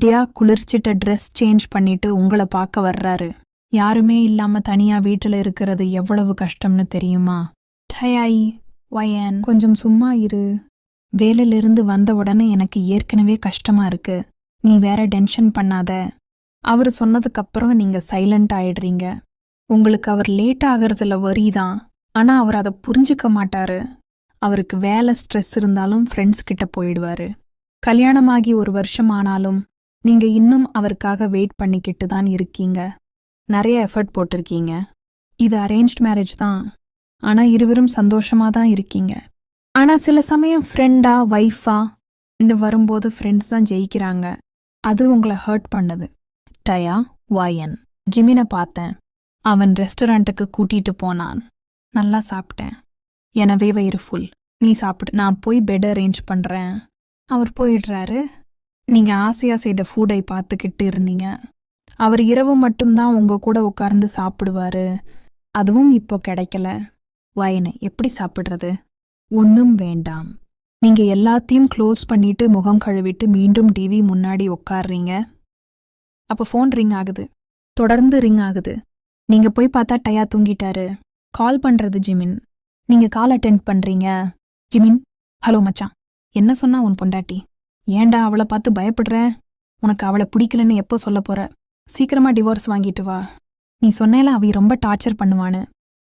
டியா குளிர்ச்சிட்ட dress change பண்ணிட்டு உங்களை பார்க்க வர்றாரு. யாருமே இல்லாம தனியா வீட்டுல இருக்கிறது எவ்வளவு கஷ்டம்னு தெரியுமா? டயாய், வயன், கொஞ்சம் சும்மா இரு. வேலையிலிருந்து வந்த உடனே எனக்கு ஏற்கனவே கஷ்டமா இருக்கு. நீ வேற டென்ஷன் பண்ணாத. அவர் சொன்னதுக்கப்புறம் நீங்க சைலண்ட் ஆயிடுறீங்க. உங்களுக்கு அவர் லேட் ஆகிறதுல வரிதான். ஆனா அவர் அதை புரிஞ்சுக்க மாட்டாரு. அவருக்கு வேலை ஸ்ட்ரெஸ் இருந்தாலும் ஃப்ரெண்ட்ஸ் கிட்ட போயிடுவாரு. கல்யாணமாகி 1 வருஷம் ஆனாலும் நீங்க இன்னும் அவருக்காக வெயிட் பண்ணிக்கிட்டு தான் இருக்கீங்க. நிறைய எஃபர்ட் போட்டிருக்கீங்க. இது அரேஞ்ச்ட் மேரேஜ் தான். ஆனா இருவரும் சந்தோஷமா தான் இருக்கீங்க. ஆனா சில சமயம் ஃப்ரெண்டா வைஃபா வரும்போது ஃப்ரெண்ட்ஸ் தான் ஜெயிக்கிறாங்க. அது உங்களை ஹர்ட் பண்ணுது. டயா, வயன், ஜிமினை பார்த்தேன். அவன் ரெஸ்டாரண்ட்டுக்கு கூட்டிட்டு போனான். நல்லா சாப்பிட்டேன். எனவே வயிறு ஃபுல். நீ சாப்பிடு, நான் போய் பெட் அரேஞ்ச் பண்றேன். அவர் போயிடுறாரு. நீங்க ஆசையா செய்த ஃபுட்டை பார்த்துக்கிட்டு இருந்தீங்க. அவர் இரவு மட்டும்தான் உங்க கூட உட்கார்ந்து சாப்பிடுவாரு. அதுவும் இப்போ கிடைக்கல. வயனு, எப்படி சாப்பிடுறது? ஒன்றும் வேண்டாம். நீங்க எல்லாத்தையும் க்ளோஸ் பண்ணிட்டு முகம் கழுவிட்டு மீண்டும் டிவி முன்னாடி உட்கார்றீங்க. அப்போ ஃபோன் ரிங் ஆகுது. தொடர்ந்து ரிங் ஆகுது. நீங்க போய் பார்த்தா டயா தூங்கிட்டாரு. கால் பண்றது ஜிமின். நீங்க கால் அட்டென்ட் பண்றீங்க. ஜிமின், ஹலோ மச்சான். என்ன சொன்னா உன் பொண்டாட்டி? ஏண்டா அவளை பார்த்து பயப்படுற? உனக்கு அவளை பிடிக்கலன்னு எப்போ சொல்ல போற? சீக்கிரமா டிவோர்ஸ் வாங்கிட்டு வா. நீ சொன்னேல அவ ரொம்ப டார்ச்சர் பண்ணுவான்னு.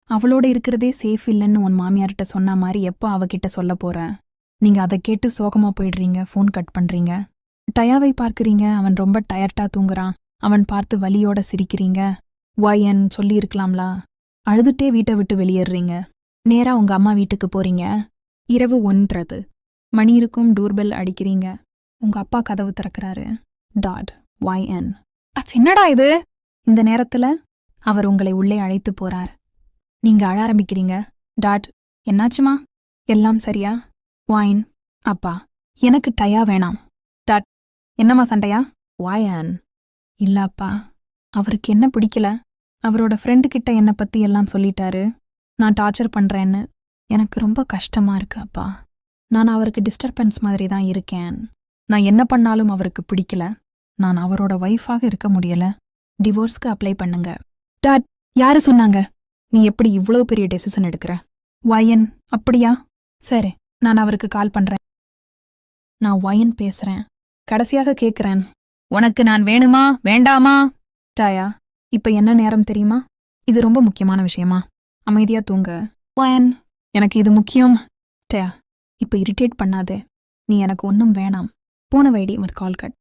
அவளோட இருக்கிறதே சேஃப் இல்லைன்னு உன் மாமியார்கிட்ட சொன்ன மாதிரி எப்போ அவகிட்ட சொல்ல போற? நீங்க அதை கேட்டு சோகமா போயிடுறீங்க. ஃபோன் கட் பண்றீங்க. டயாவை பார்க்குறீங்க. அவன் ரொம்ப டயர்டா தூங்குறான். அவன் பார்த்து வலியோட சிரிக்கிறீங்க. வயன், சொல்லி இருக்கலாம்லா? அழுதுட்டே வீட்டை விட்டு வெளியேறீங்க. நேரா உங்க அம்மா வீட்டுக்கு போறீங்க. இரவு 1:00. மணி இருக்கும். டூர்பெல் அடிக்கிறீங்க. உங்க அப்பா கதவு திறக்கிறாரு. டாட், வயன். என்னடா இது? இந்த நேரத்துல அவர் உங்களை உள்ளே அழைத்து போறார். நீங்க அழ ஆரம்பிக்கிறீங்க. டாட், என்னாச்சுமா? எல்லாம் சரியா? வயன், அப்பா, எனக்கு டயா வேணாம். டாட், என்னம்மா சண்டையா? வயன், இல்லப்பா, அவருக்கு என்ன பிடிக்கல. அவரோட ஃப்ரெண்டு கிட்ட என்னை பத்தி எல்லாம் சொல்லிட்டாரு. நான் டார்ச்சர் பண்றேன்னு. எனக்கு ரொம்ப கஷ்டமா இருக்கு அப்பா. நான் அவருக்கு டிஸ்டர்பன்ஸ் மாதிரி தான் இருக்கேன். நான் என்ன பண்ணாலும் அவருக்கு பிடிக்கல. நான் அவரோட வைஃபாக இருக்க முடியல. டிவோர்ஸ்க்கு அப்ளை பண்ணுங்க. டாட், யாரு சொன்னாங்க? நீ எப்படி இவ்வளோ பெரிய டெசிஷன் எடுக்கிற? வயன், அப்படியா? சரி, நான் அவருக்கு கால் பண்றேன். நான் வயன் பேசுறேன். கடைசியாக கேட்கிறேன், உனக்கு நான் வேணுமா வேண்டாமா? டயா, இப்ப என்ன நேரம் தெரியுமா? இது ரொம்ப முக்கியமான விஷயமா? அமைதியா தூங்க. வயன், எனக்கு இது முக்கியம். டயா, இப்ப இரிட்டேட் பண்ணாதே. நீ எனக்கு ஒன்றும் வேணாம். போன வைடி ஒரு கால் கட்.